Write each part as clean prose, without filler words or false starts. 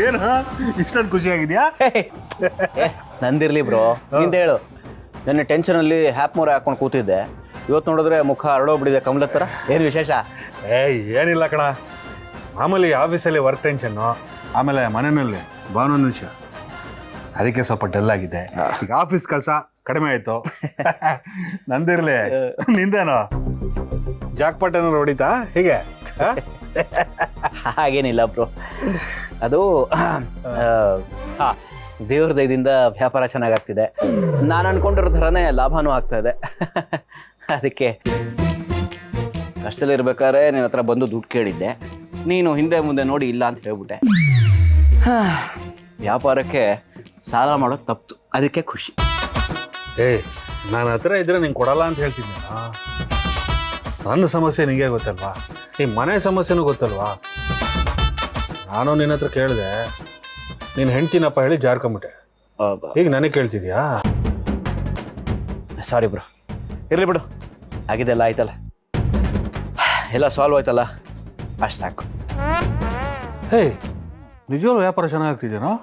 ಏನು ಇಷ್ಟೊಂದು ಖುಷಿಯಾಗಿದೆಯಾ? ನಂದಿರ್ಲಿ ಬ್ರೋ, ನಿಂದ ಹೇಳು. ನನ್ನ ಟೆನ್ಷನಲ್ಲಿ ಹ್ಯಾಪ್ ಮೋರೆ ಹಾಕೊಂಡು ಕೂತಿದ್ದೆ, ಇವತ್ತು ನೋಡಿದ್ರೆ ಮುಖ ಹರಡೋಗ್ಬಿಟ್ಟಿದೆ ಕಮಲದ ಥರ. ಏನು ವಿಶೇಷ? ಏನಿಲ್ಲ ಕಣ, ಮಾಮೂಲಿ ಆಫೀಸಲ್ಲಿ ವರ್ಕ್ ಟೆನ್ಷನ್ನು, ಆಮೇಲೆ ಮನೆಯಲ್ಲಿ ಭಾವನೊಂದು ವಿಷಯ, ಅದಕ್ಕೆ ಸ್ವಲ್ಪ ಡಲ್ ಆಗಿದೆ. ಈಗ ಆಫೀಸ್ ಕೆಲಸ ಕಡಿಮೆ ಆಯಿತು. ನಂದಿರ್ಲಿ, ನಿಂದೇನೋ ಜಾಕ್ಪಾಟ್ ಏನಾರು ಹೊಡಿತಾ ಹೀಗೆ? ಹಾಗೇನಿಲ್ಲ ಬ್ರೋ, ಅದು ದೇವ್ರ ದಯದಿಂದ ವ್ಯಾಪಾರ ಚೆನ್ನಾಗಾಗ್ತಿದೆ. ನಾನು ಅನ್ಕೊಂಡಿರೋ ಥರನೇ ಲಾಭನೂ ಆಗ್ತಾ ಇದೆ. ಅದಕ್ಕೆ ಕಷ್ಟದಲ್ಲಿ ಇರ್ಬೇಕಾದ್ರೆ ನಿನ್ನ ಹತ್ರ ಬಂದು ದುಡ್ಡು ಕೇಳಿದ್ದೆ, ನೀನು ಹಿಂದೆ ಮುಂದೆ ನೋಡಿ ಇಲ್ಲ ಅಂತ ಹೇಳ್ಬಿಟ್ಟೆ. ವ್ಯಾಪಾರಕ್ಕೆ ಸಾಲ ಮಾಡೋದು ತಪ್ಪು, ಅದಕ್ಕೆ ಖುಷಿ. ನನ್ನ ಹತ್ರ ಇದ್ರೆ ನಿಂಗೆ ಕೊಡಲ್ಲ ಅಂತ ಹೇಳ್ತಿದ್ದೆ. ನನ್ನ ಸಮಸ್ಯೆ ನಿಂಗೆ ಗೊತ್ತಲ್ವಾ, ಈ ಮನೆ ಸಮಸ್ಯೆನೂ ಗೊತ್ತಲ್ವಾ. ನಾನು ನಿನ್ನ ಹತ್ರ ಕೇಳಿದೆ, ನೀನು ಹೆಂಡ್ತಿನಪ್ಪ ಹೇಳಿ ಜಾರ್ಕೊಂಬಿಟ್ಟೆ. ಈಗ ನನಗೆ ಕೇಳ್ತಿದ್ಯಾ? ಸಾರಿ ಬ್ರೋ, ಇರಲಿ ಬಿಡು, ಆಗಿದೆಲ್ಲ ಆಯ್ತಲ್ಲ, ಎಲ್ಲ ಸಾಲ್ವ್ ಆಯ್ತಲ್ಲ, ಅಷ್ಟು ಸಾಕು. ನಿಜವಾಗ್ಲೂ ವ್ಯಾಪಾರ ಚೆನ್ನಾಗ್ತಿದ್ದೇನೋ?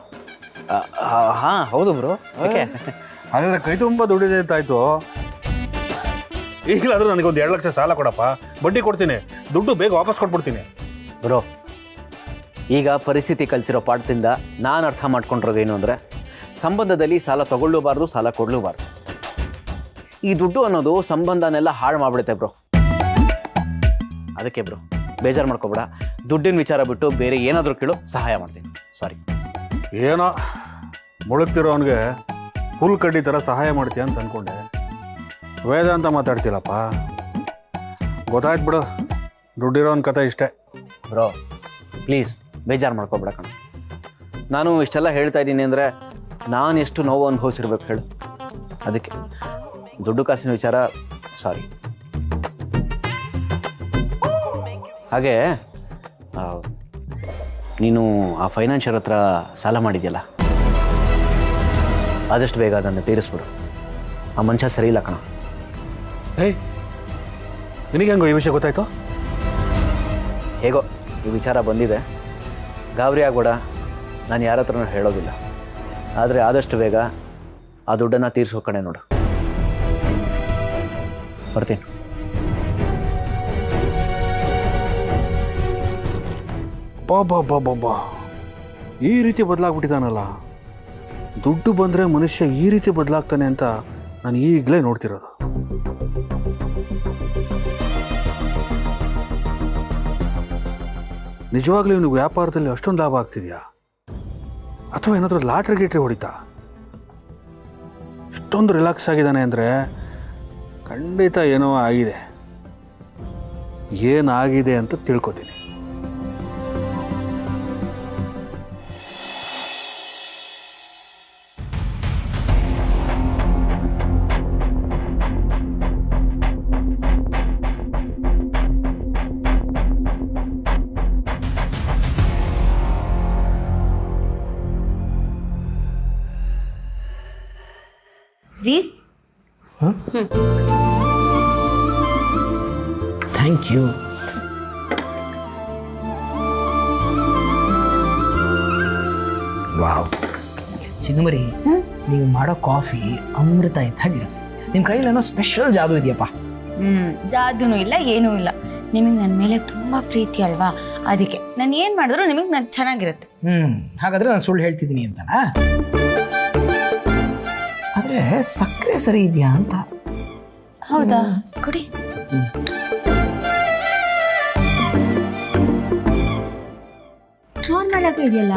ಹಾಂ ಹೌದು ಬ್ರೋ. ಓಕೆ, ಹಾಗಾದ್ರೆ ಕೈ ತುಂಬ ದುಡ್ಡಿದೆ ಅಂತಾಯ್ತು. ಈಗಲಾದ್ರೂ ನನಗೊಂದು 2 ಲಕ್ಷ ಸಾಲ ಕೊಡಪ್ಪ, ಬಡ್ಡಿ ಕೊಡ್ತೀನಿ, ದುಡ್ಡು ಬೇಗ ವಾಪಸ್ ಕೊಟ್ಬಿಡ್ತೀನಿ. ಬ್ರೋ, ಈಗ ಪರಿಸ್ಥಿತಿ ಕಲಿಸಿರೋ ಪಾಠದಿಂದ ನಾನು ಅರ್ಥ ಮಾಡ್ಕೊಂಡಿರೋದೇನು ಅಂದರೆ, ಸಂಬಂಧದಲ್ಲಿ ಸಾಲ ತಗೊಳ್ಳೂಬಾರ್ದು, ಸಾಲ ಕೊಡಲೂಬಾರ್ದು. ಈ ದುಡ್ಡು ಅನ್ನೋದು ಸಂಬಂಧನೆಲ್ಲ ಹಾಳು ಮಾಡಿಬಿಡುತ್ತೆ ಬ್ರೋ. ಅದಕ್ಕೆ ಬ್ರೋ, ಬೇಜಾರು ಮಾಡ್ಕೊಬೇಡ, ದುಡ್ಡಿನ ವಿಚಾರ ಬಿಟ್ಟು ಬೇರೆ ಏನಾದರೂ ಕೇಳು, ಸಹಾಯ ಮಾಡ್ತೀನಿ. ಸಾರಿ. ಏನೋ ಮುಳುಗ್ತಿರೋ ಅವನಿಗೆ ಹುಲ್ ಕಡ್ಡಿ ಥರ ಸಹಾಯ ಮಾಡ್ತೀಯ ಅಂತ ಅಂದ್ಕೊಂಡೆ. ವೇದಾಂತ ಮಾತಾಡ್ತಿಲ್ಲಪ್ಪ, ಗೊತ್ತಾಯ್ತು ಬಿಡು, ದುಡ್ಡಿರೋನ್ ಕತೆ ಇಷ್ಟೇ. ಬ್ರೋ ಪ್ಲೀಸ್ ಬೇಜಾರು ಮಾಡ್ಕೊಬೇಡ ಕಣ. ನಾನು ಇಷ್ಟೆಲ್ಲ ಹೇಳ್ತಾ ಇದ್ದೀನಿ ಅಂದರೆ ನಾನು ಎಷ್ಟು ನೋವು ಅನುಭವಿಸಿರ್ಬೇಕು ಹೇಳು. ಅದಕ್ಕೆ ದುಡ್ಡು ಕಾಸಿನ ವಿಚಾರ ಸಾರಿ. ಹಾಗೆ ನೀನು ಆ ಫೈನಾನ್ಷಿಯರ್ ಹತ್ರ ಸಾಲ ಮಾಡಿದ್ಯಲ್ಲ, ಆದಷ್ಟು ಬೇಗ ಅದನ್ನು ತೀರಿಸ್ಬಿಡು. ಆ ಮನುಷ್ಯ ಸರಿ ಇಲ್ಲ ಕಣ. ನಿನಗೆ ಹೆಂಗೋ ಈ ವಿಷಯ ಗೊತ್ತಾಯ್ತು? ಹೇಗೋ ಈ ವಿಚಾರ ಬಂದಿದೆ, ಗಾಬರಿ ಆಗ್ಬೇಡ, ನಾನು ಯಾರ ಹತ್ರನೂ ಹೇಳೋದಿಲ್ಲ. ಆದರೆ ಆದಷ್ಟು ಬೇಗ ಆ ದುಡ್ಡನ್ನು ತೀರಿಸೋ ಕಡೆ ನೋಡು. ಬರ್ತೀನಿ. ಬಾಬಾ ಈ ರೀತಿ ಬದಲಾಗ್ಬಿಟ್ಟಿದ್ದಾನಲ್ಲ. ದುಡ್ಡು ಬಂದರೆ ಮನುಷ್ಯ ಈ ರೀತಿ ಬದಲಾಗ್ತಾನೆ ಅಂತ ನಾನು ಈಗಲೇ ನೋಡ್ತಿರೋದು. ನಿಜವಾಗ್ಲೂ ಇವನು ವ್ಯಾಪಾರದಲ್ಲಿ ಅಷ್ಟೊಂದು ಲಾಭ ಆಗ್ತಿದೆಯಾ, ಅಥವಾ ಏನಾದರೂ ಲಾಟ್ರಿ ಗೀಟ್ರಿ ಹೊಡಿತಾ? ಇಷ್ಟೊಂದು ರಿಲ್ಯಾಕ್ಸ್ ಆಗಿದ್ದಾನೆ ಅಂದರೆ ಖಂಡಿತ ಏನೋ ಆಗಿದೆ. ಏನಾಗಿದೆ ಅಂತ ತಿಳ್ಕೊತೀನಿ. जी ಥ್ಯಾಂಕ್ ಯು. ವಾವ್ ಚಿನ್ನಮರಿ, ನೀವು ಮಾಡೋ ಕಾಫಿ ಅಮೃತ ಇದ್ದಾಗಿರುತ್ತೆ. ನಿಮ್ಮ ಕೈಲೇನೋ ಸ್ಪೆಷಲ್ ಜಾದು ಇದೆಯಪ್ಪ. ಜಾದೂನು ಇಲ್ಲ, ಏನೂ ಇಲ್ಲ. ನಿಮಗೆ ನನ್ನ ಮೇಲೆ ತುಂಬಾ ಪ್ರೀತಿ ಅಲ್ವಾ, ಅದಕ್ಕೆ ನಾನು ಏನು ಮಾಡಿದ್ರು ನಿಮಗೆ ನಾನು ಚೆನ್ನಾಗಿರುತ್ತೆ. ಹಾಗಾದ್ರೆ ನಾನು ಸುಳ್ಳು ಹೇಳ್ತಿದ್ದೀನಿ ಅಂತನಾ? ಆದ್ರೆ ಸಕ್ಕರೆ ಸರಿ ಇದೆಯಾ ಅಂತ. ಹೌದಾ, ಕುಡಿ. ನಾರ್ಮಲ್ ಆಗಿ ಇದೆಯಲ್ಲ.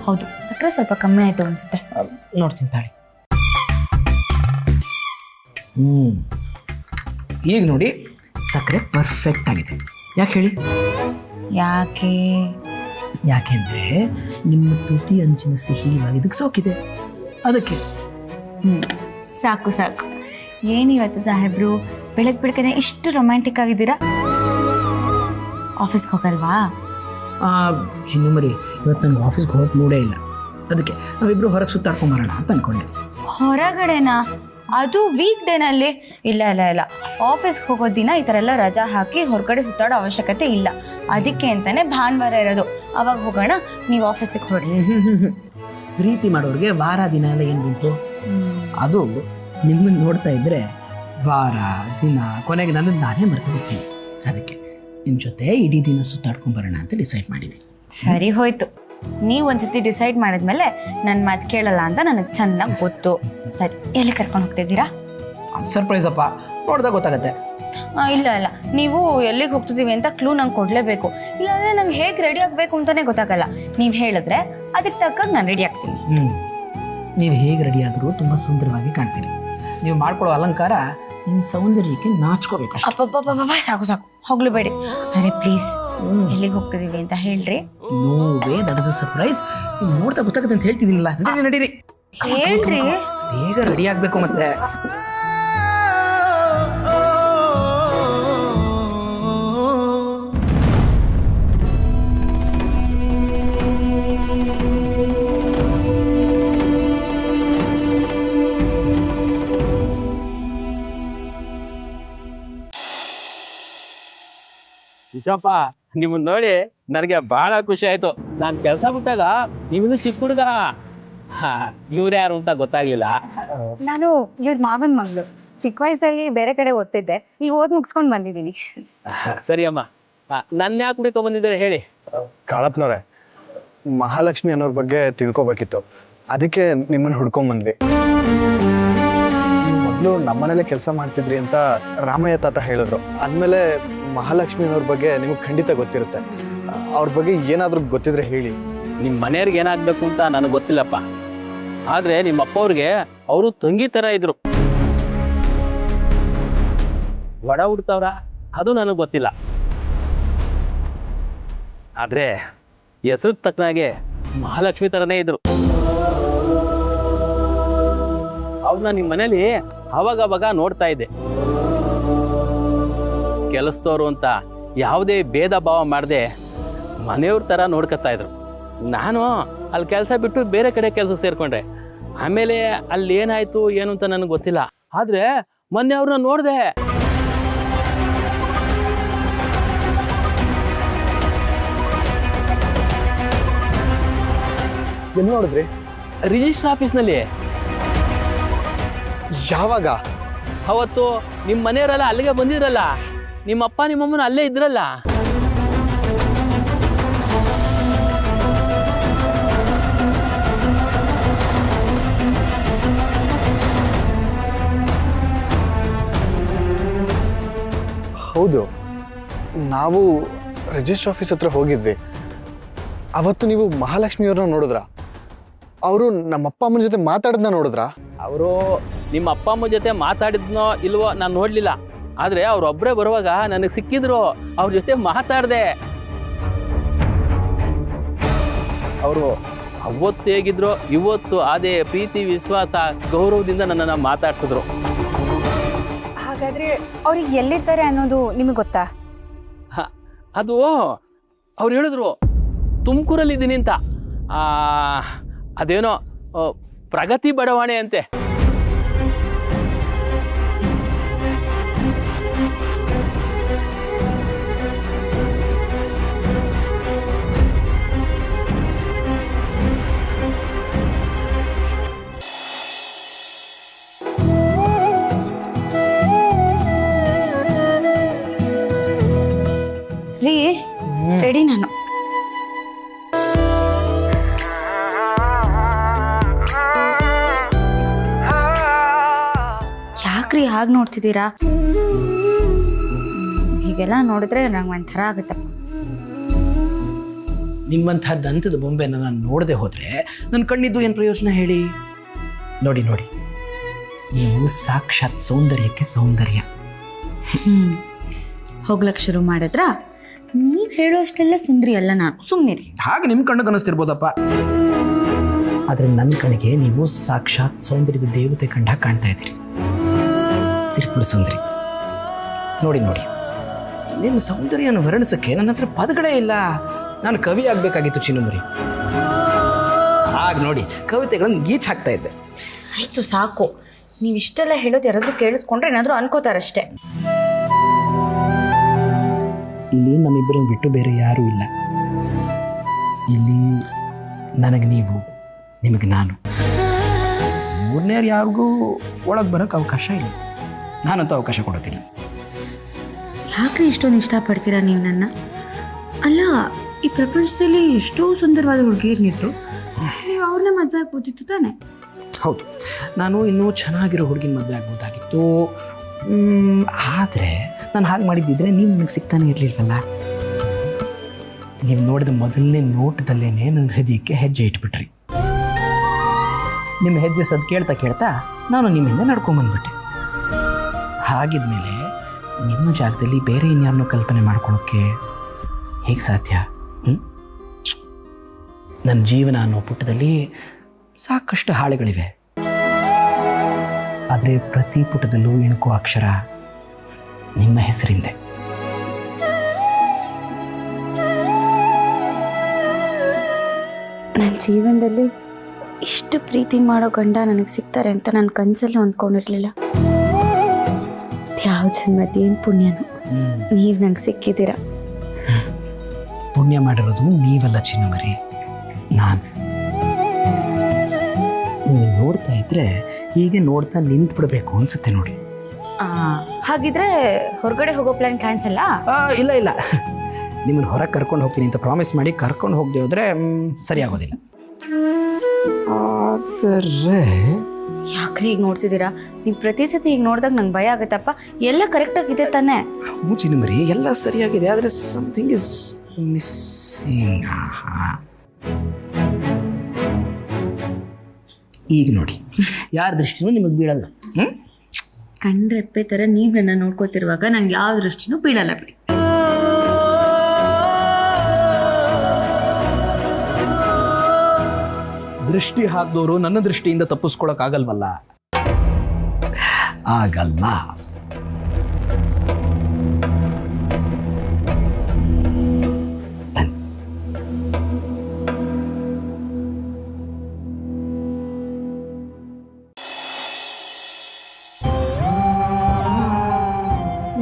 ಹೌದು, ಸಕ್ಕರೆ ಸ್ವಲ್ಪ ಕಮ್ಮಿ ಆಯ್ತು ಅನ್ಸುತ್ತೆ. ನೋಡ್ತೀನಿ ತಾಳಿ. ಈಗ ನೋಡಿ, ಸಕ್ಕರೆ ಪರ್ಫೆಕ್ಟ್ ಆಗಿದೆ. ಯಾಕೆ ಹೇಳಿ? ಯಾಕೆಂದ್ರೆ ನಿಮ್ಮ ತುಟಿ ಅಂಚಿನ ಸಿಹಿ ಇದಕ್ಕೆ ಸೋಕಿದೆ, ಅದಕ್ಕೆ. ಸಾಕು ಸಾಕು. ಏನಿವತ್ತು ಸಾಹೇಬ್ರು ಬೆಳಗ್ಗೆ ಇಷ್ಟು ರೊಮ್ಯಾಂಟಿಕ್ ಆಗಿದ್ದೀರಾ? ಆಫೀಸ್ಗೆ ಹೋಗಲ್ವಾ? ಚಿನ್ನಮರಿ, ಇವತ್ತು ನನಗೆ ಆಫೀಸ್ಗೆ ಹೋಗಕ್ಕೆ ಮೂಡೇ ಇಲ್ಲ. ಅದಕ್ಕೆ ನಾವಿಬ್ರು ಹೊರಗೆ ಸುತ್ತಾಡ್ಕೊಂಬರೋಣ ಅಂತ ಅನ್ಕೊಂಡೆ. ಹೊರಗಡೆನಾ? ಅದು ವೀಕ್ ಡೇನಲ್ಲಿ? ಇಲ್ಲ ಇಲ್ಲ ಇಲ್ಲ, ಆಫೀಸ್ಗೆ ಹೋಗೋ ದಿನ ಈ ಥರ ಎಲ್ಲ ರಜಾ ಹಾಕಿ ಹೊರಗಡೆ ಸುತ್ತಾಡೋ ಅವಶ್ಯಕತೆ ಇಲ್ಲ. ಅದಕ್ಕೆ ಅಂತಾನೆ ಭಾನುವಾರ ಇರೋದು. ಅವಾಗ ಹೋಗೋಣ, ನೀವು ಆಫೀಸಿಗೆ ಹೊರಡಿ. ಪ್ರೀತಿ ಮಾಡೋರಿಗೆ ವಾರ ದಿನ ಎಲ್ಲ ಏನು ಬಂತು? ಅದು ನಿಮ್ಮನ್ನು ನೋಡ್ತಾ ಇದ್ರೆ ವಾರ ದಿನ ಕೊನೆಗೆ ನಾನೇ ಮರ್ತು ಬಿಡ್ತೀನಿ. ಅದಕ್ಕೆ ನಿಮ್ಮ ಜೊತೆ ಇಡೀ ದಿನ ಸುತ್ತಾಡ್ಕೊಂಬರೋಣ ಅಂತ ಡಿಸೈಡ್ ಮಾಡಿದ್ದೀನಿ. ಸರಿ ಹೋಯ್ತು, ನೀವು ಒಂದ್ಸತಿ ಡಿಸೈಡ್ ಮಾಡಿದ್ಮೇಲೆ ನನ್ನ ಮಾತು ಕೇಳಲ್ಲ ಅಂತ ನನಗೆ ಚೆನ್ನಾಗಿ ಗೊತ್ತು. ಸರಿ, ಎಲ್ಲಿ ಕರ್ಕೊಂಡು ಹೋಗ್ತಿದ್ದೀರಾ? ಅದು ಸರ್ಪ್ರೈಸ್ ಅಪ್ಪ, ನೋಡ್ದಾಗ ಗೊತ್ತಾಗತ್ತೆ. ಇಲ್ಲ ಇಲ್ಲ, ನೀವು ಎಲ್ಲಿಗೆ ಹೋಗ್ತಿದ್ದೀವಿ ಅಂತ ಕ್ಲೂ ನಂಗೆ ಕೊಡಲೇಬೇಕು. ಇಲ್ಲಾಂದರೆ ನಂಗೆ ಹೇಗೆ ರೆಡಿ ಆಗಬೇಕು ಅಂತಲೇ ಗೊತ್ತಾಗಲ್ಲ. ನೀವು ಹೇಳಿದ್ರೆ ಅದಕ್ಕೆ ತಕ್ಕಾಗಿ ನಾನು ರೆಡಿ ಆಗ್ತೀನಿ. ನೀವು ಹೇಗೆ ರೆಡಿ ಆದರೂ ತುಂಬ ಸುಂದರವಾಗಿ ಕಾಣ್ತೀರಿ. ನೀವು ಮಾಡ್ಕೊಳ್ಳೋ ಅಲಂಕಾರ ನಿಮ್ಮ ಸೌಂದರ್ಯಕ್ಕೆ ನಾಚ್ಕೋಬೇಕು. ಅಪ್ಪಬ್ಬಬ್ಬಬ್ಬ, ಸಾಕು ಸಾಕು, ಹೋಗ್ಲೇಬೇಡಿ. ಅರೆ ಪ್ಲೀಸ್, ಎಲ್ಲಿಗೆ ಹೋಗ್ತಿದ್ದೀವಿ ಅಂತ ಹೇಳ್ರಿ. No way, that is a surprise. ನೀವು ನೋಡ್ತಾ ಗೊತ್ತಾಗುತ್ತೆ ಅಂತ ಹೇಳ್ತಿದ್ದೀನಿಲ್ಲ. ನಡೀರಿ ಹೇಳ್ರಿ, ಬೇಗ ರೆಡಿ ಆಗಬೇಕು ಮತ್ತೆ. ವಿಶಪ್ಪ, ನಿಮ್ಮನ್ನ ನೋಡಿ ನನಗೆ ಬಹಳ ಖುಷಿ ಆಯ್ತು. ನಾನು ಕೆಲಸ ಬಿಟ್ಟಾಗ ನೀವಿನ್ನು ಚಿಕ್ಕ ಹುಡುಗ. ಇವ್ರು ಯಾರು ಅಂತ ಗೊತ್ತಾಗ್ಲಿಲ್ಲ. ನಾನು ಇವ್ರ ಮಾವನ ಮಗಳು. ಚಿಕ್ಕ ವಯಸ್ಸಲ್ಲಿ ಬೇರೆ ಕಡೆ ಓದ್ತಿದ್ದೆ, ಈಗ ಓದ್ ಮುಗಿಸ್ಕೊಂಡು ಬಂದಿದ್ದೀನಿ. ಸರಿ ಅಮ್ಮ, ನನ್ನ ಯಾಕೆ ಹುಡುಕ ಬಂದಿದ್ದಾರೆ ಹೇಳಿ. ಕಾಳಪ್ಪನವ್ರೆ, ಮಹಾಲಕ್ಷ್ಮಿ ಅನ್ನೋರ್ ಬಗ್ಗೆ ತಿಳ್ಕೊಬೇಕಿತ್ತು, ಅದಕ್ಕೆ ನಿಮ್ಮನ್ನ ಹುಡ್ಕೊಂಡ್ ಬಂದ್ವಿ. ಮೊದಲು ನಮ್ಮನೇಲೆ ಕೆಲಸ ಮಾಡ್ತಿದ್ರಿ ಅಂತ ರಾಮಯ್ಯ ತಾತ ಹೇಳಿದ್ರು. ಅಂದಮೇಲೆ ಮಹಾಲಕ್ಷ್ಮಿ ಅನ್ನೋರ್ ಬಗ್ಗೆ ನಿಮಗೆ ಖಂಡಿತ ಗೊತ್ತಿರುತ್ತೆ. ಅವ್ರ ಬಗ್ಗೆ ಏನಾದ್ರೂ ಗೊತ್ತಿದ್ರೆ ಹೇಳಿ. ನಿಮ್ಮ ಮನೆಯವ್ರಿಗೆ ಏನಾಗಬೇಕು ಅಂತ ನನಗೆ ಗೊತ್ತಿಲ್ಲಪ್ಪ, ಆದರೆ ನಿಮ್ಮ ಅಪ್ಪ ಅವ್ರಿಗೆ ಅವರು ತಂಗಿ ಥರ ಇದ್ರು. ಒಡ ಹುಡ್ತವ್ರ ಅದು ನನಗೆ ಗೊತ್ತಿಲ್ಲ, ಆದರೆ ಹೆಸರು ತಕ್ಕನಾಗೆ ಮಹಾಲಕ್ಷ್ಮಿ ಥರನೇ ಇದ್ರು. ಅವ್ರನ್ನ ನಿಮ್ಮ ಮನೇಲಿ ಅವಾಗವಾಗ ನೋಡ್ತಾ ಇದ್ದೆ. ಕೆಲಸದವರು ಅಂತ ಯಾವುದೇ ಭೇದ ಭಾವ ಮಾಡದೆ ಮನೆಯವ್ರ ಥರ ನೋಡ್ಕೊತಾ ಇದ್ರು. ನಾನು ಅಲ್ಲಿ ಕೆಲಸ ಬಿಟ್ಟು ಬೇರೆ ಕಡೆ ಕೆಲಸ ಸೇರ್ಕೊಂಡ್ರೆ. ಆಮೇಲೆ ಅಲ್ಲಿ ಏನಾಯ್ತು ಏನು ಅಂತ ನನಗೆ ಗೊತ್ತಿಲ್ಲ, ಆದರೆ ಮೊನ್ನೆ ಅವ್ರನ್ನ ನೋಡಿದೆ. ಎಲ್ಲಿ ನೋಡಿದ್ರಿ? ರಿಜಿಸ್ಟರ್ ಆಫೀಸ್ನಲ್ಲಿ. ಯಾವಾಗ? ಅವತ್ತು ನಿಮ್ಮ ಮನೆಯವರೆಲ್ಲ ಅಲ್ಲಿಗೆ ಬಂದಿದ್ರಲ್ಲ, ನಿಮ್ಮಪ್ಪ ನಿಮ್ಮಮ್ಮನ ಅಲ್ಲೇ ಇದ್ರಲ್ಲ. ಹೌದು, ನಾವು ರಿಜಿಸ್ಟರ್ ಆಫೀಸ್ ಹತ್ರ ಹೋಗಿದ್ವಿ. ಅವತ್ತು ನೀವು ಮಹಾಲಕ್ಷ್ಮಿಯವ್ರನ್ನ ನೋಡಿದ್ರ? ಅವರು ನಮ್ಮ ಅಪ್ಪ ಅಮ್ಮನ ಜೊತೆ ಮಾತಾಡೋದನ್ನ ನೋಡಿದ್ರಾ? ಅವರು ನಿಮ್ಮ ಅಪ್ಪ ಅಮ್ಮ ಜೊತೆ ಮಾತಾಡಿದ್ನೋ ಇಲ್ವೋ ನಾನು ನೋಡಲಿಲ್ಲ, ಆದರೆ ಅವರೊಬ್ಬರೇ ಬರುವಾಗ ನನಗೆ ಸಿಕ್ಕಿದ್ರು. ಅವ್ರ ಜೊತೆ ಮಾತಾಡಿದೆ. ಅವರು ಅವತ್ತು ಹೇಗಿದ್ರು ಇವತ್ತು ಅದೇ ಪ್ರೀತಿ ವಿಶ್ವಾಸ ಗೌರವದಿಂದ ನನ್ನನ್ನು ಮಾತಾಡ್ಸಿದ್ರು. ಹಾಗಾದ್ರೆ ಅವ್ರಿಗೆ ಎಲ್ಲಿರ್ತಾರೆ ಅನ್ನೋದು ನಿಮಗೆ ಗೊತ್ತಾ? ಅದು ಅವ್ರು ಹೇಳಿದ್ರು ತುಮಕೂರಲ್ಲಿದ್ದೀನಿ ಅಂತ. ಅದೇನೋ ಪ್ರಗತಿ ಬಡಾವಣೆ ಅಂತೆ. ರೀ, ರೆಡಿ ನಾನು. ಯಾಕ್ರಿ ಹಾಗೆ ನೋಡ್ತಿದ್ದೀರಾ? ಹೀಗೆಲ್ಲ ನೋಡಿದ್ರೆ ನಂಗೆ ಒಂಥರ ಆಗುತ್ತಪ್ಪ. ನಿಮ್ಮಂಥ ದಂತದ ಬೊಂಬೆನ ನಾನು ನೋಡದೆ ಹೋದರೆ ನನ್ನ ಕಣ್ಣಿದ್ದು ಏನು ಪ್ರಯೋಜನ ಹೇಳಿ? ನೋಡಿ ನೋಡಿ, ನೀವು ಸಾಕ್ಷಾತ್ ಸೌಂದರ್ಯಕ್ಕೆ ಸೌಂದರ್ಯ. ಹೋಗ್ಲಕ್ಕೆ ಶುರು ಮಾಡಿದ್ರಾ? ನೀವು ಹೇಳೋಷ್ಟೆಲ್ಲ ಸುಂದರಿ ಅಲ್ಲ ನಾನು, ಸುಮ್ಮನಿರಿ. ಹಾಗೆ ನಿಮ್ಮ ಕಣ್ಣಿಗೆ ಅನ್ನಿಸ್ತಿರ್ಬೋದಪ್ಪ, ಆದರೆ ನನ್ನ ಕಣ್ಣಿಗೆ ನೀವು ಸಾಕ್ಷಾತ್ ಸೌಂದರ್ಯದ ದೇವತೆ ಕಂಡ ಕಾಣ್ತಾ ಇದ್ದೀರಿ. ತ್ರಿಪುರ ಸುಂದರಿ. ನೋಡಿ ನೋಡಿ, ನಿಮ್ಮ ಸೌಂದರ್ಯನ ವರ್ಣಿಸಕ್ಕೆ ನನ್ನ ಹತ್ರ ಪದಗಳೇ ಇಲ್ಲ. ನಾನು ಕವಿ ಆಗಬೇಕಾಗಿತ್ತು ಚಿನ್ನಮರಿ. ಹಾಗೆ ನೋಡಿ, ಕವಿತೆಗಳನ್ನು ಗೀಚ್ ಹಾಕ್ತಾ ಇದ್ದೆ. ಆಯಿತು ಸಾಕು, ನೀವು ಇಷ್ಟೆಲ್ಲ ಹೇಳೋದು ಯಾರಾದರೂ ಕೇಳಿಸ್ಕೊಂಡ್ರೆ ಏನಾದರೂ ಅನ್ಕೋತಾರಷ್ಟೇ. ಇಲ್ಲಿ ನಮ್ಮಿಬ್ಬರನ್ನು ಬಿಟ್ಟು ಬೇರೆ ಯಾರೂ ಇಲ್ಲ. ಇಲ್ಲಿ ನನಗೆ ನೀವು, ನಿಮಗೆ ನಾನು, ಮೂರನೇರು ಯಾರಿಗೂ ಒಳಗೆ ಬರೋಕ್ಕೆ ಅವಕಾಶ ಇಲ್ಲ. ನಾನಂತೂ ಅವಕಾಶ ಕೊಡೋದಿಲ್ಲ. ಯಾಕೆ ಇಷ್ಟೊಂದು ಇಷ್ಟಪಡ್ತೀರಾ ನೀವು ನನ್ನ? ಅಲ್ಲ, ಈ ಪ್ರಪಂಚದಲ್ಲಿ ಎಷ್ಟೋ ಸುಂದರವಾದ ಹುಡುಗಿಯರ್ನಿದ್ರು, ನೀವು ಅವ್ರನ್ನ ಮದುವೆ ಆಗ್ಬೋದಿತ್ತು ತಾನೆ? ಹೌದು, ನಾನು ಇನ್ನೂ ಚೆನ್ನಾಗಿರೋ ಹುಡುಗಿನ ಮದುವೆ ಆಗ್ಬೋದಾಗಿತ್ತು. ಆದರೆ ನಾನು ಹಾಗೆ ಮಾಡಿದ್ದಿದ್ರೆ ನೀವು ನನಗೆ ಸಿಗ್ತಾನೆ ಇರಲಿಲ್ವಲ್ಲ. ನೀವು ನೋಡಿದ ಮೊದಲನೇ ನೋಟದಲ್ಲೇ ನನ್ನ ಹೃದಯಕ್ಕೆ ಹೆಜ್ಜೆ ಇಟ್ಬಿಟ್ರಿ. ನಿಮ್ಮ ಹೆಜ್ಜೆ ಸದ್ದು ಕೇಳ್ತಾ ಕೇಳ್ತಾ ನಾನು ನಿಮ್ಮ ಹಿಂದೆ ನಡ್ಕೊಂಬಂದ್ಬಿಟ್ಟೆ. ಹಾಗಿದ್ಮೇಲೆ ನಿಮ್ಮ ಜಾಗದಲ್ಲಿ ಬೇರೆ ಇನ್ಯಾರನ್ನೋ ಕಲ್ಪನೆ ಮಾಡ್ಕೊಳ್ಳೋಕ್ಕೆ ಹೇಗೆ ಸಾಧ್ಯ? ನನ್ನ ಜೀವನ ಅನ್ನೋ ಪುಟದಲ್ಲಿ ಸಾಕಷ್ಟು ಹಾಳೆಗಳಿವೆ, ಆದರೆ ಪ್ರತಿ ಪುಟದಲ್ಲೂ ಇಣುಕೋ ಅಕ್ಷರ ನಿಮ್ಮ ಹೆಸರಿಂದೆ. ನನ್ನ ಜೀವನದಲ್ಲಿ ಇಷ್ಟು ಪ್ರೀತಿ ಮಾಡೋ ಗಂಡ ನನಗೆ ಸಿಗ್ತಾರೆ ಅಂತ ನಾನು ಕನಸಲ್ಲೂ ಅಂದ್ಕೊಂಡಿರ್ಲಿಲ್ಲ. ಯಾವ ಜನ್ಮದೇನು ಪುಣ್ಯನೋ ನೀವು ನಂಗೆ ಸಿಕ್ಕಿದ್ದೀರಾ. ಪುಣ್ಯ ಮಾಡಿರೋದು ನೀವಲ್ಲ ಚಿನ್ನಮರಿ, ನಾನು. ನೀವು ನೋಡ್ತಾ ಇದ್ರೆ ಹೀಗೆ ನೋಡ್ತಾ ನಿಂತು ಬಿಡಬೇಕು ಅನ್ಸುತ್ತೆ ನೋಡಿ. ಹಾಗಿದ್ರೆ ಹೊರಗಡೆ ಹೋಗೋ ಪ್ಲಾನ್ ಕ್ಯಾನ್ಸಲ್? ಇಲ್ಲ ಇಲ್ಲ, ನಿಮ್ಮನ್ನು ಹೊರಗೆ ಕರ್ಕೊಂಡು ಹೋಗ್ತೀನಿ ಅಂತ ಪ್ರಾಮಿಸ್ ಮಾಡಿ ಕರ್ಕೊಂಡು ಹೋಗದೆ ಹೋದರೆ ಸರಿಯಾಗೋದಿಲ್ಲ. ಆದರೆ ಯಾಕ್ರಿ ಈಗ ನೋಡ್ತಿದ್ದೀರಾ? ನೀವು ಪ್ರತಿ ಸತಿ ಈಗ ನೋಡಿದಾಗ ನಂಗೆ ಭಯ ಆಗುತ್ತಪ್ಪ. ಎಲ್ಲ ಕರೆಕ್ಟಾಗಿದೆ ತಾನೇ? ಚಿನ್ನಮರಿ, ಎಲ್ಲ ಸರಿಯಾಗಿದೆ, ಆದರೆ ಸಮಥಿಂಗ್ ಇಸ್ ಮಿಸ್ಸಿಂಗ್. ಈಗ ನೋಡಿ, ಯಾರ ದೃಷ್ಟಿನೂ ನಿಮಗೆ ಬೀಳಲ್ಲ. ಕಣ್ರೆಪ್ಪೆ ಥರ ನೀವು ನನ್ನ ನೋಡ್ಕೋತಿರುವಾಗ ನಂಗೆ ಯಾವ ದೃಷ್ಟಿನೂ ಬೀಳಲ್ಲ ಬಿಡಿ. ದೃಷ್ಟಿ ಹಾಕಿದವರು ನನ್ನ ದೃಷ್ಟಿಯಿಂದ ತಪ್ಪಿಸ್ಕೊಳಕ್ಕಾಗಲ್ವಲ್ಲ? ಆಗಲ್ಲ.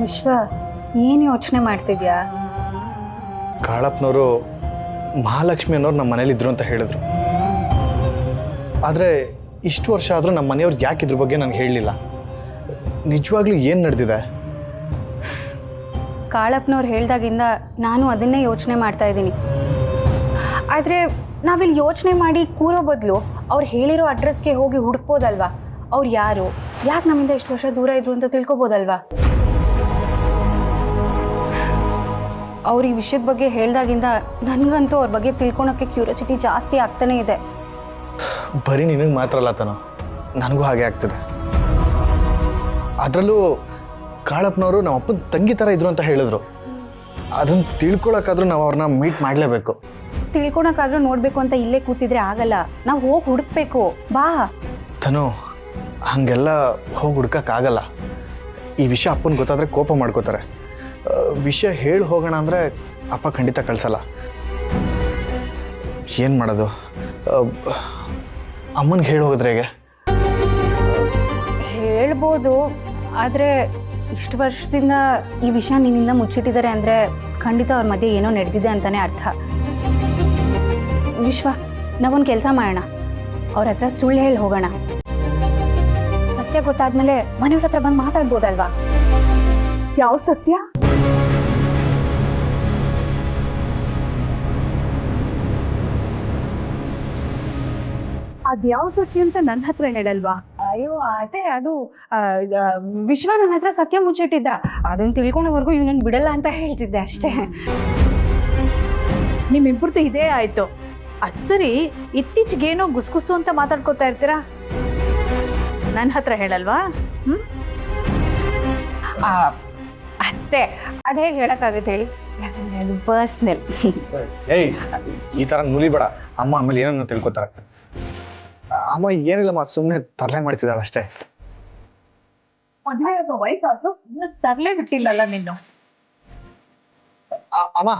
ವಿಶ್ವ, ಏನು ಯೋಚನೆ ಮಾಡ್ತಿದ್ಯಾ? ಕಾಳಪ್ಪನವರು ಮಹಾಲಕ್ಷ್ಮಿ ಅನ್ನೋರು ನಮ್ಮ ಮನೇಲಿ ಇದ್ರು ಅಂತ ಹೇಳಿದ್ರು. ಆದರೆ ಇಷ್ಟು ವರ್ಷ ಆದರೂ ನಮ್ಮ ಮನೆಯವ್ರು ಯಾಕೆ ಇದ್ರ ಬಗ್ಗೆ ನನಗೆ ಹೇಳಲಿಲ್ಲ. ನಿಜವಾಗ್ಲೂ ಏನು ನಡೆದಿದೆ? ಕಾಳಪ್ಪನವ್ರು ಹೇಳ್ದಾಗಿಂದ ನಾನು ಅದನ್ನೇ ಯೋಚನೆ ಮಾಡ್ತಾ ಇದ್ದೀನಿ. ಆದರೆ ನಾವಿಲ್ಲಿ ಯೋಚನೆ ಮಾಡಿ ಕೂರೋ ಬದಲು ಅವ್ರು ಹೇಳಿರೋ ಅಡ್ರೆಸ್ಗೆ ಹೋಗಿ ಹುಡುಕ್ಬೋದಲ್ವಾ? ಅವ್ರು ಯಾರು, ಯಾಕೆ ನಮ್ಮಿಂದ ಇಷ್ಟು ವರ್ಷ ದೂರ ಇದ್ರು ಅಂತ ತಿಳ್ಕೊಬೋದಲ್ವಾ? ಅವ್ರು ಈ ವಿಷಯದ ಬಗ್ಗೆ ಹೇಳ್ದಾಗಿಂದ ನನಗಂತೂ ಅವ್ರ ಬಗ್ಗೆ ತಿಳ್ಕೊಳಕ್ಕೆ ಕ್ಯೂರಿಯಾಸಿಟಿ ಜಾಸ್ತಿ ಆಗ್ತಾನೇ ಇದೆ. ಬರೀ ನಿನಗೆ ಮಾತ್ರ ಅಲ್ಲ ತಾನು, ನನಗೂ ಹಾಗೆ ಆಗ್ತದೆ. ಅದರಲ್ಲೂ ಕಾಳಪ್ಪನವರು ನಮ್ಮ ಅಪ್ಪನ ತಂಗಿ ಥರ ಇದ್ರು ಅಂತ ಹೇಳಿದ್ರು. ಅದನ್ನು ತಿಳ್ಕೊಳಕ್ಕಾದ್ರೂ ನಾವು ಅವ್ರನ್ನ ಮೀಟ್ ಮಾಡಲೇಬೇಕು. ತಿಳ್ಕೊಳಕ್ಕಾದ್ರೂ ನೋಡಬೇಕು ಅಂತ ಇಲ್ಲೇ ಕೂತಿದ್ರೆ ಆಗಲ್ಲ, ನಾವು ಹೋಗಿ ಹುಡುಕ್ಬೇಕು. ಬಾ. ತನು, ಹಾಗೆಲ್ಲ ಹೋಗಿ ಹುಡ್ಕೋಕ್ಕಾಗಲ್ಲ. ಈ ವಿಷಯ ಅಪ್ಪನ ಗೊತ್ತಾದರೆ ಕೋಪ ಮಾಡ್ಕೋತಾರೆ. ವಿಷಯ ಹೇಳಿ ಹೋಗೋಣ ಅಂದರೆ ಅಪ್ಪ ಖಂಡಿತ ಕಳಿಸಲ್ಲ. ಏನು ಮಾಡೋದು? ಅಮ್ಮನಿಗೆ ಹೇಳಿ ಹೋಗಿದ್ರೆ ಹೇಗೆ? ಹೇಳ್ಬೋದು, ಆದರೆ ಇಷ್ಟು ವರ್ಷದಿಂದ ಈ ವಿಷಯ ನಿನ್ನಿಂದ ಮುಚ್ಚಿಟ್ಟಿದ್ದಾರೆ ಅಂದರೆ ಖಂಡಿತ ಅವ್ರ ಮಧ್ಯೆ ಏನೋ ನಡೆದಿದೆ ಅಂತಲೇ ಅರ್ಥ. ವಿಶ್ವ, ನಾವೊಂದು ಕೆಲಸ ಮಾಡೋಣ, ಅವ್ರ ಹತ್ರ ಸುಳ್ಳು ಹೇಳಿ ಹೋಗೋಣ. ಸತ್ಯ ಗೊತ್ತಾದ್ಮೇಲೆ ಮನೆಯವ್ರ ಹತ್ರ ಬಂದು ಮಾತಾಡ್ಬೋದಲ್ವಾ? ಯಾವ ಸತ್ಯ? ಅದ್ಯಾವ ಸತ್ಯ ಅಂತ ನನ್ನ ಹತ್ರ ಹೇಳಲ್ವಾ? ಅಯ್ಯೋ ಅದೇ, ಅದು ವಿಶ್ವ ನನ್ನ ಹತ್ರ ಸತ್ಯ ಮುಚ್ಚಿಟ್ಟಿದ್ದ. ಅದನ್ನ ತಿಳ್ಕೊಂಡವರೆಗೂ ಇವನನ್ನು ಬಿಡಲ್ಲ ಅಂತ ಹೇಳ್ತಿದ್ದೆ ಅಷ್ಟೇ. ನಿಮ್ಮಿಬ್ಬರದು ಇದೇ ಆಯ್ತು. ಅದು ಸರಿ, ಇತ್ತೀಚೆಗೇನೋ ಗುಸ್ಗುಸು ಅಂತ ಮಾತಾಡ್ಕೋತಾ ಇರ್ತೀರಾ, ನನ್ನ ಹತ್ರ ಹೇಳಲ್ವಾ? ಅತ್ತೆ, ಅದೇ ಹೇಳಕ್ಕಾಗುತ್ತೆ ಹೇಳಿ, ಯಾಕಂದ್ರೆ ಅದು ಪರ್ಸ್ನಲ್. ಏಯ್, ಈ ಥರ ನುಲಿಬೇಡ, ಅಮ್ಮ ಆಮೇಲೆ ಏನನ್ನು ತಿಳ್ಕೊತಾರೆ. ಅಮ್ಮ ಏನಿಲ್ಲಮ್ಮ, ಸುಮ್ಮನೆ ತರಲೆ ಮಾಡ್ತಿದ್ದಾಳೆ ಅಷ್ಟೇ. ಮದುವೆ ಆಗೋ ವಯಸ್ಸಾದ್ರು ಇನ್ನು ತರಲೆ ಬಿಟ್ಟಿಲ್ಲಲ್ಲ ನೀನು. ಅಮ್ಮ,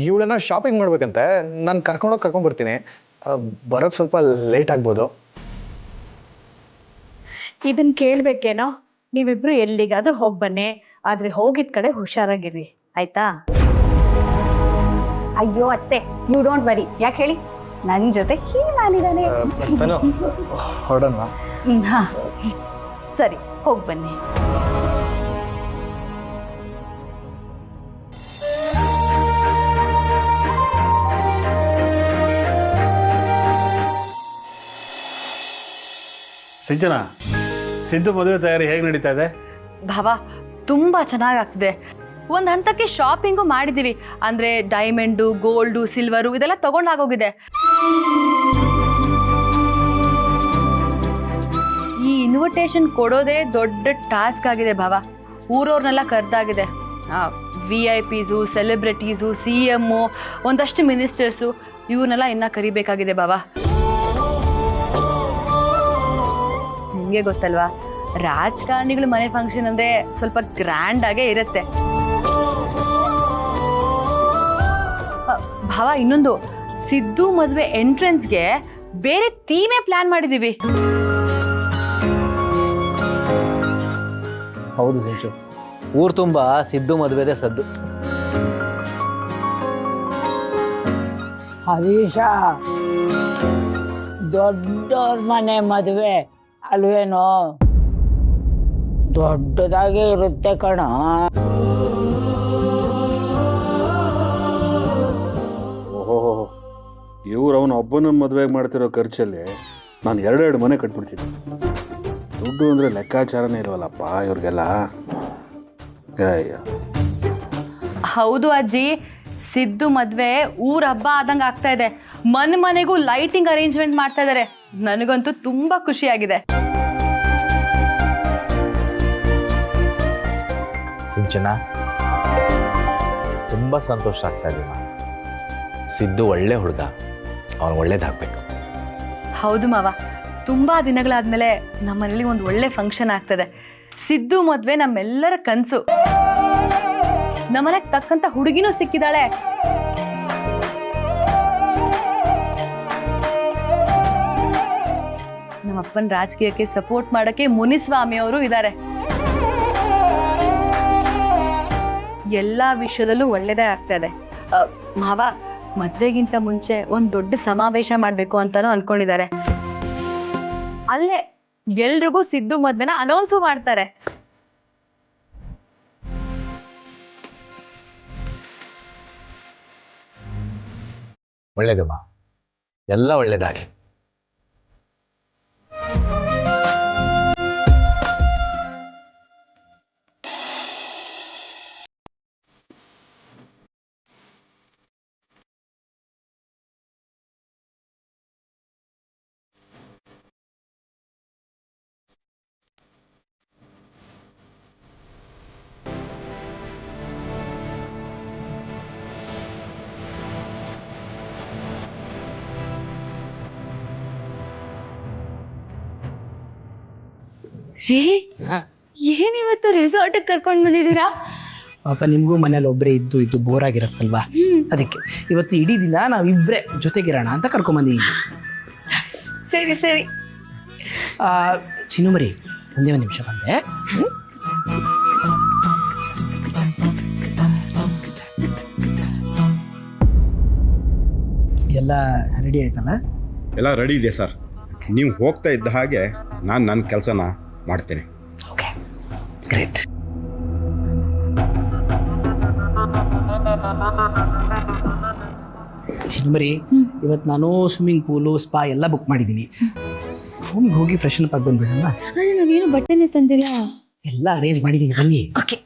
ಇವಳನ್ನ ಶಾಪಿಂಗ್ ಮಾಡ್ಬೇಕಂತೆ, ನಾನು ಕರ್ಕೊಂಡ್ ಬರ್ತೀನಿ. ಬರೋಕ್ಕೆ ಸ್ವಲ್ಪ ಲೇಟ್ ಆಗ್ಬೋದು. ಇದನ್ನ ಕೇಳ್ಬೇಕೇನೋ? ನೀವಿಬ್ರು ಎಲ್ಲಿಗಾದ್ರೂ ಹೋಗಿ ಬನ್ನಿ, ಆದ್ರೆ ಹೋಗಿದ ಕಡೆ ಹುಷಾರಾಗಿರಿ, ಆಯ್ತಾ? ಅಯ್ಯೋ ಅತ್ತೆ, ಯು ಡೋಂಟ್ ವರಿ. ಯಾಕೆ ಹೇಳಿ, ನನ್ನ ಜೊತೆ ಹೀಮಾನಿದ್ದಾನೆ. ತನು ಹೊರಡೋಣ. ಹಾ ಸರಿ, ಹೋಗಿ ಬನ್ನಿ. ಸಿಂಚನ, ಸಿದ್ದು ಮದುವೆ ತಯಾರಿ ಹೇಗೆ ನಡೀತಾ ಇದೆ? ಭಾವ ತುಂಬ ಚೆನ್ನಾಗಾಗ್ತಿದೆ. ಒಂದು ಹಂತಕ್ಕೆ ಶಾಪಿಂಗು ಮಾಡಿದ್ದೀವಿ. ಅಂದರೆ ಡೈಮಂಡು, ಗೋಲ್ಡು, ಸಿಲ್ವರು ಇದೆಲ್ಲ ತಗೊಂಡಾಗೋಗಿದೆ. ಈ ಇನ್ವಿಟೇಷನ್ ಕೊಡೋದೇ ದೊಡ್ಡ ಟಾಸ್ಕ್ ಆಗಿದೆ ಭಾವ. ಊರವ್ರನ್ನೆಲ್ಲ ಕರೆದಾಗಿದೆ. VIP ಸೆಲೆಬ್ರಿಟೀಸು, CM, ಒಂದಷ್ಟು ಮಿನಿಸ್ಟರ್ಸು ಇವ್ರನ್ನೆಲ್ಲ ಇನ್ನೂ ಕರಿಬೇಕಾಗಿದೆ ಭಾವ. ನಿಮಗೆ ಗೊತ್ತಲ್ವಾ, ರಾಜಕಾರಣಿಗಳ ಮನೆ ಫಂಕ್ಷನ್ ಅಂದರೆ ಸ್ವಲ್ಪ ಗ್ರ್ಯಾಂಡಾಗೇ ಇರುತ್ತೆ. ಭಾವ, ಇನ್ನೊಂದು, ಸಿದ್ದು ಮದುವೆ ಎಂಟ್ರೆನ್ಸ್ಗೆ ಬೇರೆ ಥೀಮೇ ಪ್ಲಾನ್ ಮಾಡಿದ್ದೀವಿ. ಹೌದು ಸಿಂಚು, ಊರು ತುಂಬ ಸಿದ್ದು ಮದುವೆದೇ ಸದ್ದು. ಹರೀಶ, ದೊಡ್ಡವ್ರ ಮನೆ ಮದುವೆ ಅಲ್ವೇನೋ, ದೊಡ್ಡದಾಗೆ ಇರುತ್ತೆ ಕಣ. ಓಹೋ, ಇವ್ರು ಅವನ ಒಬ್ಬನ ಮದುವೆಗೆ ಮಾಡ್ತಿರೋ ಖರ್ಚಲ್ಲಿ ನಾನು 2 ಮನೆ ಕಟ್ಬಿಡ್ತಿದ್ದೆ. ದುಡ್ಡು ಅಂದರೆ ಲೆಕ್ಕಾಚಾರನೇ ಇಲ್ವಲ್ಲಪ್ಪ ಇವ್ರಿಗೆಲ್ಲ. ಹೌದು ಅಜ್ಜಿ, ಸಿದ್ದು ಮದುವೆ ಊರ ಹಬ್ಬ ಆದಂಗೆ ಆಗ್ತಾ ಇದೆ. ಮನೆಗೂ ಲೈಟಿಂಗ್ ಅರೇಂಜ್ಮೆಂಟ್ ಮಾಡ್ತಾ ಇದ್ದಾರೆ. ನನಗಂತೂ ತುಂಬ ಖುಷಿಯಾಗಿದೆ. ಸಿಂಚನ, ತುಂಬ ಸಂತೋಷ ಆಗ್ತಾ ಇದೆ. ಸಿದ್ದು ಒಳ್ಳೆ ಹುಡುಗ, ಅವನು ಒಳ್ಳೇದಾಗಬೇಕು. ಹೌದು ಮಾವ, ತುಂಬ ದಿನಗಳಾದ್ಮೇಲೆ ನಮ್ಮನೇಲಿ ಒಂದು ಒಳ್ಳೆ ಫಂಕ್ಷನ್ ಆಗ್ತದೆ. ಸಿದ್ದು ಮದುವೆ ನಮ್ಮೆಲ್ಲರ ಕನಸು. ನಮ್ಮನೆಗೆ ತಕ್ಕಂತ ಹುಡುಗಿನೂ ಸಿಕ್ಕಿದಾಳೆ. ನಮ್ಮಪ್ಪನ ರಾಜಕೀಯಕ್ಕೆ ಸಪೋರ್ಟ್ ಮಾಡೋಕ್ಕೆ ಮುನಿಸ್ವಾಮಿ ಅವರು ಇದ್ದಾರೆ. ಎಲ್ಲ ವಿಷಯದಲ್ಲೂ ಒಳ್ಳೇದೇ ಆಗ್ತದೆ. ಮಾವ, ಮದ್ವೆಗಿಂತ ಮುಂಚೆ ಒಂದು ದೊಡ್ಡ ಸಮಾವೇಶ ಮಾಡಬೇಕು ಅಂತಾನೂ ಅನ್ಕೊಂಡಿದ್ದಾರೆ. ಅಲ್ಲೇ ಎಲ್ರಿಗೂ ಸಿದ್ದು ಮದ್ವೆನ ಅನೌನ್ಸು ಮಾಡ್ತಾರೆ. ಒಳ್ಳೇದಮ್ಮ, ಎಲ್ಲ ಒಳ್ಳೇದಾಗಿ. ಏನಿವತ್ತು ರೆಸಾರ್ಟ್ ಕರ್ಕೊಂಡು ಬಂದಿದ್ದೀರಾ? ಪಾಪ ನಿಮಗೂ ಮನೇಲಿ ಒಬ್ಬರೇ ಇದ್ದು ಬೋರ್ ಆಗಿರತ್ತಲ್ವಾ, ಅದಕ್ಕೆ ಇವತ್ತು ಇಡೀ ದಿನ ನಾವಿಬ್ಬರೇ ಜೊತೆಗಿರೋಣ ಅಂತ ಕರ್ಕೊಂಬಂದಿದ್ದೀವಿ. ಸರಿ ಸರಿ. ಚಿನ್ನುಮರಿ, ಒಂದೇ ಒಂದು ನಿಮಿಷ ಬಂದೆ. ಎಲ್ಲ ರೆಡಿ ಆಯ್ತಲ್ಲ? ಎಲ್ಲ ರೆಡಿ ಇದೆ ಸರ್. ನೀವು ಹೋಗ್ತಾ ಇದ್ದ ಹಾಗೆ ನಾನು ನನ್ನ ಕೆಲಸನ ಮಾಡ್ತೇನೆ. Okay, great. ಚಿನ್ನುಮರಿ, ಇವತ್ತು ನಾನು ಸ್ವಿಮ್ಮಿಂಗ್ ಪೂಲು, ಸ್ಪಾ ಎಲ್ಲ ಬುಕ್ ಮಾಡಿದ್ದೀನಿ. ರೂಮಿಗೆ ಹೋಗಿ ಫ್ರೆಶ್ ಅಪ್ ಆಗಿ ಬಂದ್ಬಿಡೋಣ. ಅದೇ ನಾವೇನು ಬಟ್ಟೆನೇ ತಂದಿಲ್ಲ. ಎಲ್ಲ ಅರೇಂಜ್ ಮಾಡಿದ್ದೀನಿ, ಬನ್ನಿ. ಓಕೆ.